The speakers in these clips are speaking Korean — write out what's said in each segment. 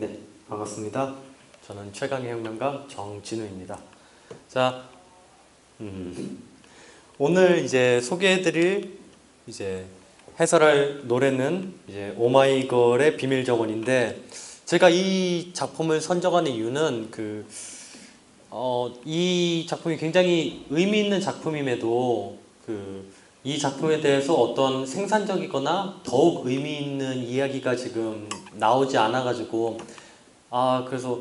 네, 반갑습니다. 저는 최강의 혁명가 정진우입니다. 자, 오늘 이제 소개해드릴 해설할 노래는 오마이걸의 비밀 정원인데, 제가 이 작품을 선정하는 이유는 이 작품이 굉장히 의미 있는 작품임에도 이 작품에 대해서 어떤 생산적이거나 더욱 의미 있는 이야기가 지금 나오지 않아가지고 그래서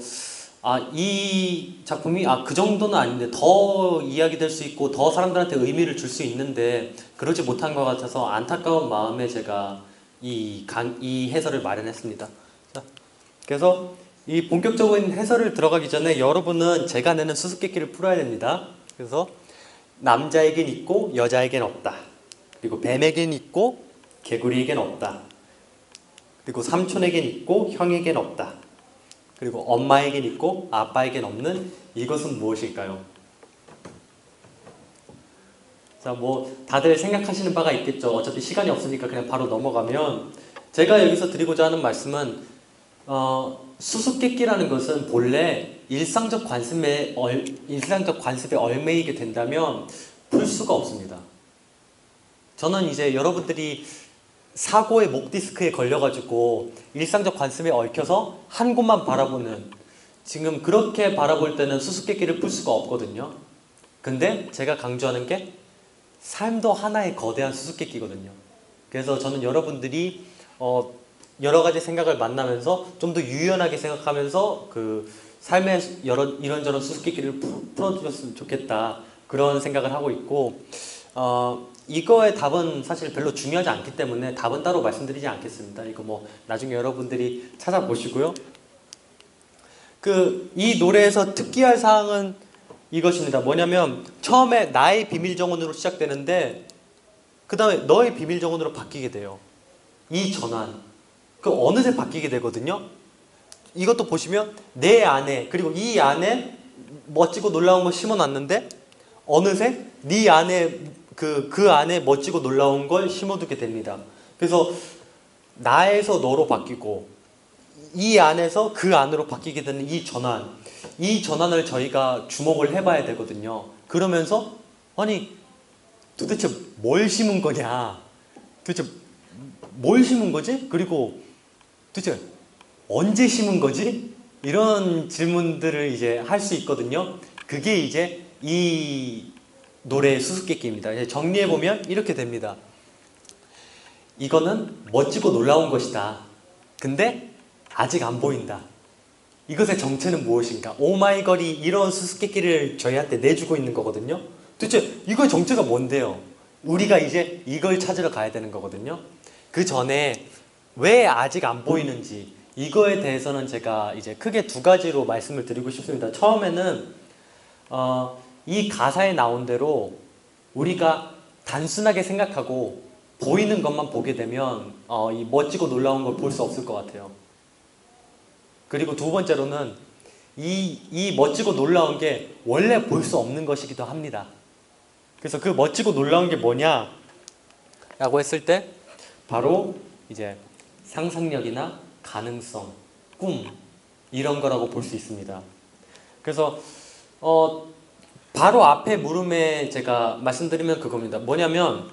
이 작품이 그 정도는 아닌데 더 이야기될 수 있고 더 사람들한테 의미를 줄 수 있는데 그러지 못한 것 같아서 안타까운 마음에 제가 이 해설을 마련했습니다. 자, 그래서 이 본격적인 해설을 들어가기 전에 여러분은 제가 내는 수수께끼를 풀어야 됩니다. 그래서 남자에겐 있고 여자에겐 없다. 그리고 뱀에겐 있고 개구리에겐 없다. 그리고 삼촌에겐 있고 형에겐 없다. 그리고 엄마에겐 있고 아빠에겐 없는 이것은 무엇일까요? 자, 다들 생각하시는 바가 있겠죠. 어차피 시간이 없으니까 그냥 바로 넘어가면, 제가 여기서 드리고자 하는 말씀은 수수께끼라는 것은 본래 일상적 관습에 얽매이게 된다면 풀 수가 없습니다. 저는 이제 여러분들이 사고의 목 디스크에 걸려가지고 일상적 관습에 얽혀서 한 곳만 바라보는, 지금 그렇게 바라볼 때는 수수께끼를 풀 수가 없거든요. 근데 제가 강조하는 게 삶도 하나의 거대한 수수께끼거든요. 그래서 저는 여러분들이 여러 가지 생각을 만나면서 좀 더 유연하게 생각하면서 삶의 이런저런 수수께끼를 풀어주셨으면 좋겠다, 그런 생각을 하고 있고, 이거의 답은 사실 별로 중요하지 않기 때문에 답은 따로 말씀드리지 않겠습니다. 이거 나중에 여러분들이 찾아보시고요. 이 노래에서 특기할 사항은 이것입니다. 뭐냐면 처음에 나의 비밀 정원으로 시작되는데 그 다음에 너의 비밀 정원으로 바뀌게 돼요. 이 전환, 어느새 바뀌게 되거든요. 이것도 보시면 내 안에, 그리고 이 안에 멋지고 놀라운 걸 심어놨는데 어느새 네 안에 그 안에 멋지고 놀라운 걸 심어두게 됩니다. 그래서 나에서 너로 바뀌고 이 안에서 그 안으로 바뀌게 되는 이 전환을 저희가 주목을 해봐야 되거든요. 그러면서 도대체 뭘 심은 거냐, 도대체 뭘 심은 거지? 그리고 도대체 언제 심은 거지? 이런 질문들을 이제 할 수 있거든요. 그게 이제 이 노래의 수수께끼입니다. 정리해보면 이렇게 됩니다. 이거는 멋지고 놀라운 것이다. 근데 아직 안 보인다. 이것의 정체는 무엇인가? 오마이걸이 이런 수수께끼를 저희한테 내주고 있는 거거든요. 도대체 이거의 정체가 뭔데요? 우리가 이제 이걸 찾으러 가야 되는 거거든요. 그 전에 왜 아직 안 보이는지, 이거에 대해서는 제가 이제 크게 두 가지로 말씀을 드리고 싶습니다. 처음에는 이 가사에 나온 대로 우리가 단순하게 생각하고 보이는 것만 보게 되면 이 멋지고 놀라운 걸 볼 수 없을 것 같아요. 그리고 두 번째로는 이 멋지고 놀라운 게 원래 볼 수 없는 것이기도 합니다. 그래서 그 멋지고 놀라운 게 뭐냐 라고 했을 때 바로 이제 상상력이나 가능성, 꿈, 이런 거라고 볼 수 있습니다. 그래서 바로 앞에 물음에 제가 말씀드리면 그겁니다. 뭐냐면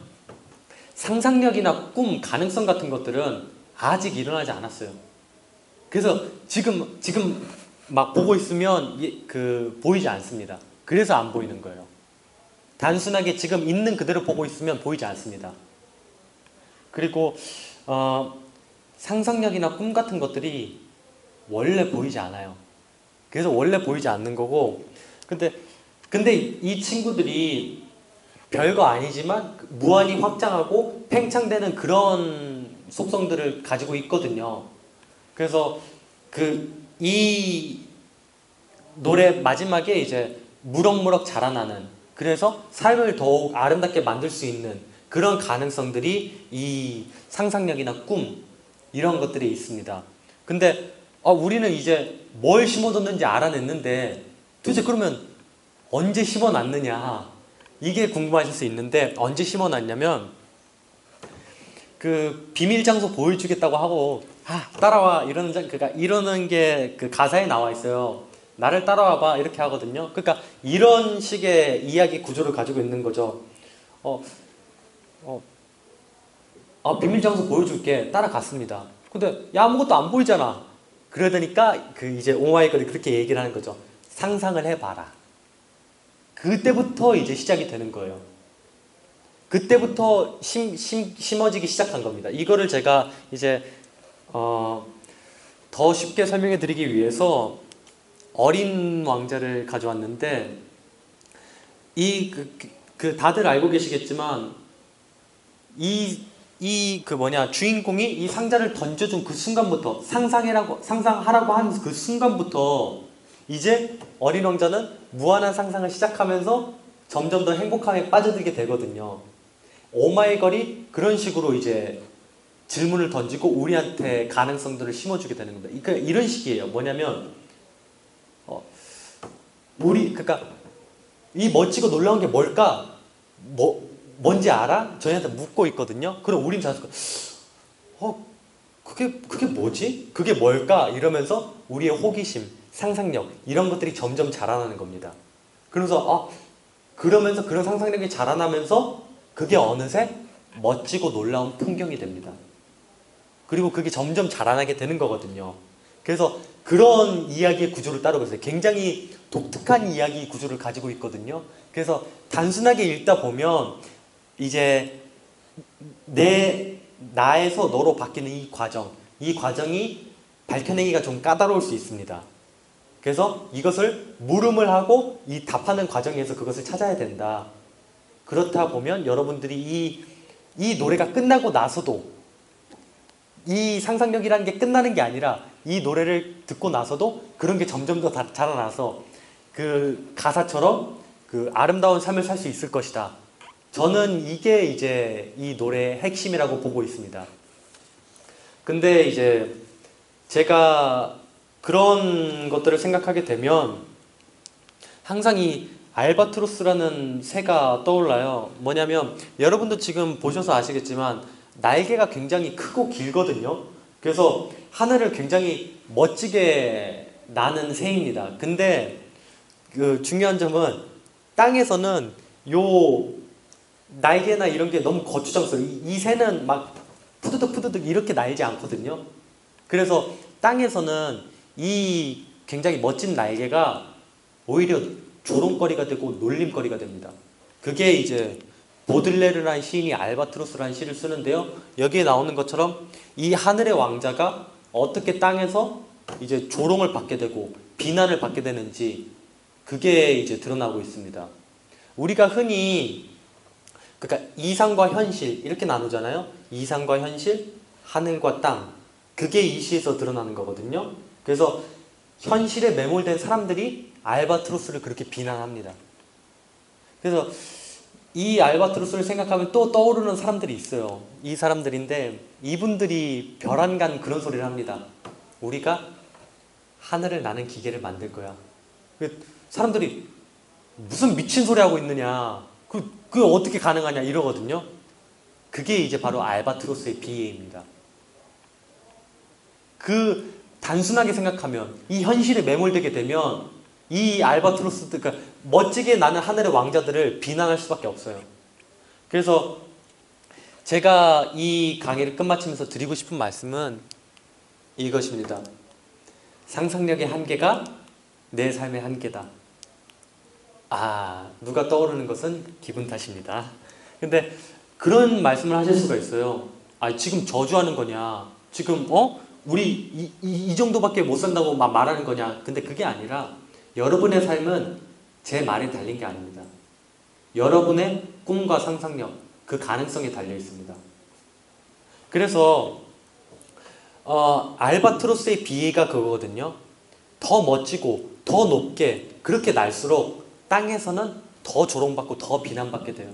상상력이나 꿈, 가능성 같은 것들은 아직 일어나지 않았어요. 그래서 지금 막 보고 있으면 보이지 않습니다. 그래서 안 보이는 거예요. 단순하게 지금 있는 그대로 보고 있으면 보이지 않습니다. 그리고 상상력이나 꿈 같은 것들이 원래 보이지 않아요. 그래서 원래 보이지 않는 거고, 근데 이 친구들이 별거 아니지만 무한히 확장하고 팽창되는 그런 속성들을 가지고 있거든요. 그래서 이 노래 마지막에 이제 무럭무럭 자라나는, 그래서 삶을 더욱 아름답게 만들 수 있는 그런 가능성들이 이 상상력이나 꿈, 이런 것들이 있습니다. 근데 우리는 이제 뭘 심어뒀는지 알아냈는데 도대체 그러면 언제 심어놨느냐, 이게 궁금하실 수 있는데, 언제 심어놨냐면 그 비밀 장소 보여주겠다고 하고 따라와 그러니까 이러는 게 그 가사에 나와 있어요. 나를 따라와봐 이렇게 하거든요. 그러니까 이런 식의 이야기 구조를 가지고 있는 거죠. 비밀 장소 보여줄게 따라갔습니다. 근데 야 아무것도 안 보이잖아. 그러다니까 그 이제 오마이걸이 그렇게 얘기를 하는 거죠. 상상을 해봐라. 그때부터 이제 시작이 되는 거예요. 그때부터 심어지기 시작한 겁니다. 이거를 제가 이제 더 쉽게 설명해 드리기 위해서 어린 왕자를 가져왔는데 다들 알고 계시겠지만 주인공이 이 상자를 던져준 그 순간부터 상상하라고 하는 그 순간부터 이제 어린 왕자는 무한한 상상을 시작하면서 점점 더 행복함에 빠져들게 되거든요. 오마이걸이 그런 식으로 이제 질문을 던지고 우리한테 가능성들을 심어주게 되는 겁니다. 그러니까 이런 식이에요. 뭐냐면 그러니까 이 멋지고 놀라운 게 뭘까? 뭔지 알아? 저희한테 묻고 있거든요. 그럼 우린 자꾸 그게 뭐지? 그게 뭘까? 이러면서 우리의 호기심, 상상력 이런 것들이 점점 자라나는 겁니다. 그러면서 그러면서 그런 상상력이 자라나면서 그게 어느새 멋지고 놀라운 풍경이 됩니다. 그리고 그게 점점 자라나게 되는 거거든요. 그래서 그런 이야기의 구조를 따르고 있어요. 굉장히 독특한 이야기 구조를 가지고 있거든요. 그래서 단순하게 읽다 보면 이제 나에서 너로 바뀌는 이 과정이 밝혀내기가 좀 까다로울 수 있습니다. 그래서 이것을 물음을 하고 이 답하는 과정에서 그것을 찾아야 된다. 그렇다 보면 여러분들이 이 노래가 끝나고 나서도 이 상상력이라는 게 끝나는 게 아니라 이 노래를 듣고 나서도 그런 게 점점 더 자라나서 그 가사처럼 그 아름다운 삶을 살 수 있을 것이다. 저는 이게 이제 이 노래의 핵심이라고 보고 있습니다. 근데 이제 제가 그런 것들을 생각하게 되면 항상 이 알바트로스라는 새가 떠올라요. 뭐냐면 여러분도 지금 보셔서 아시겠지만 날개가 굉장히 크고 길거든요. 그래서 하늘을 굉장히 멋지게 나는 새입니다. 근데 그 중요한 점은 땅에서는 요 날개나 이런 게 너무 거추장스러워요. 이 새는 막 푸드득 이렇게 날지 않거든요. 그래서 땅에서는 이 굉장히 멋진 날개가 오히려 조롱거리가 되고 놀림거리가 됩니다. 그게 이제 보들레르라는 시인이 알바트로스라는 시를 쓰는데요. 여기에 나오는 것처럼 이 하늘의 왕자가 어떻게 땅에서 이제 조롱을 받게 되고 비난을 받게 되는지 그게 이제 드러나고 있습니다. 우리가 흔히 그러니까 이상과 현실 이렇게 나누잖아요. 이상과 현실, 하늘과 땅. 그게 이 시에서 드러나는 거거든요. 그래서 현실에 매몰된 사람들이 알바트로스를 그렇게 비난합니다. 그래서 이 알바트로스를 생각하면 또 떠오르는 사람들이 있어요. 이 사람들인데 이분들이 별안간 그런 소리를 합니다. 우리가 하늘을 나는 기계를 만들 거야. 사람들이 무슨 미친 소리 하고 있느냐. 그게 어떻게 가능하냐 이러거든요. 그게 이제 바로 알바트로스의 비애입니다. 단순하게 생각하면 이 현실에 매몰되게 되면 이 알바트로스들, 그러니까 멋지게 나는 하늘의 왕자들을 비난할 수밖에 없어요. 그래서 제가 이 강의를 끝마치면서 드리고 싶은 말씀은 이것입니다. 상상력의 한계가 내 삶의 한계다. 누가 떠오르는 것은 기분 탓입니다. 근데 그런 말씀을 하실 수가 있어요. 지금 저주하는 거냐? 지금 우리 이 정도밖에 못 산다고 말하는 거냐? 근데 그게 아니라 여러분의 삶은 제 말에 달린 게 아닙니다. 여러분의 꿈과 상상력, 그 가능성에 달려 있습니다. 그래서 알바트로스의 비애가 그거거든요. 더 멋지고 더 높게 그렇게 날수록 땅에서는 더 조롱받고 더 비난받게 돼요.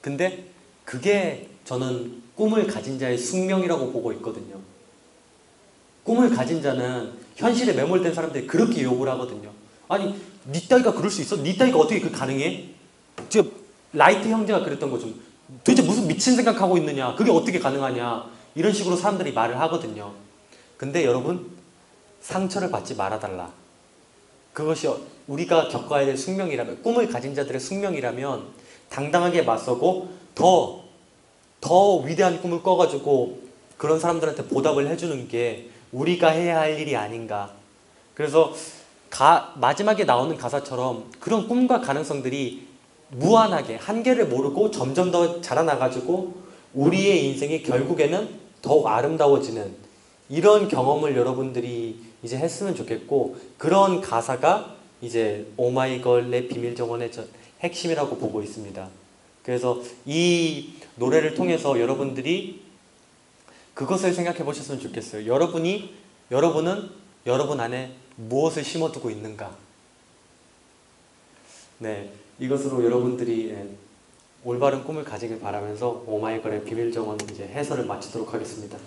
근데 그게 저는 꿈을 가진 자의 숙명이라고 보고 있거든요. 꿈을 가진 자는 현실에 매몰된 사람들이 그렇게 욕을 하거든요. 아니, 니 따위가 그럴 수 있어? 니 따위가 어떻게 그 가능해? 지금 라이트 형제가 그랬던 거죠. 도대체 무슨 미친 생각하고 있느냐? 그게 어떻게 가능하냐? 이런 식으로 사람들이 말을 하거든요. 근데 여러분, 상처를 받지 말아달라. 그것이 우리가 겪어야 될 숙명이라면, 꿈을 가진 자들의 숙명이라면 당당하게 맞서고 더 위대한 꿈을 꿔가지고 그런 사람들한테 보답을 해주는 게 우리가 해야 할 일이 아닌가. 그래서 마지막에 나오는 가사처럼 그런 꿈과 가능성들이 무한하게 한계를 모르고 점점 더 자라나가지고 우리의 인생이 결국에는 더욱 아름다워지는 이런 경험을 여러분들이 이제 했으면 좋겠고, 그런 가사가 이제 오마이걸의 비밀정원의 핵심이라고 보고 있습니다. 그래서 이 노래를 통해서 여러분들이 그것을 생각해 보셨으면 좋겠어요. 여러분은 여러분 안에 무엇을 심어두고 있는가? 네, 이것으로 여러분들이 올바른 꿈을 가지길 바라면서 오마이걸의 비밀정원 이제 해설을 마치도록 하겠습니다.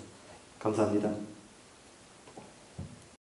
감사합니다.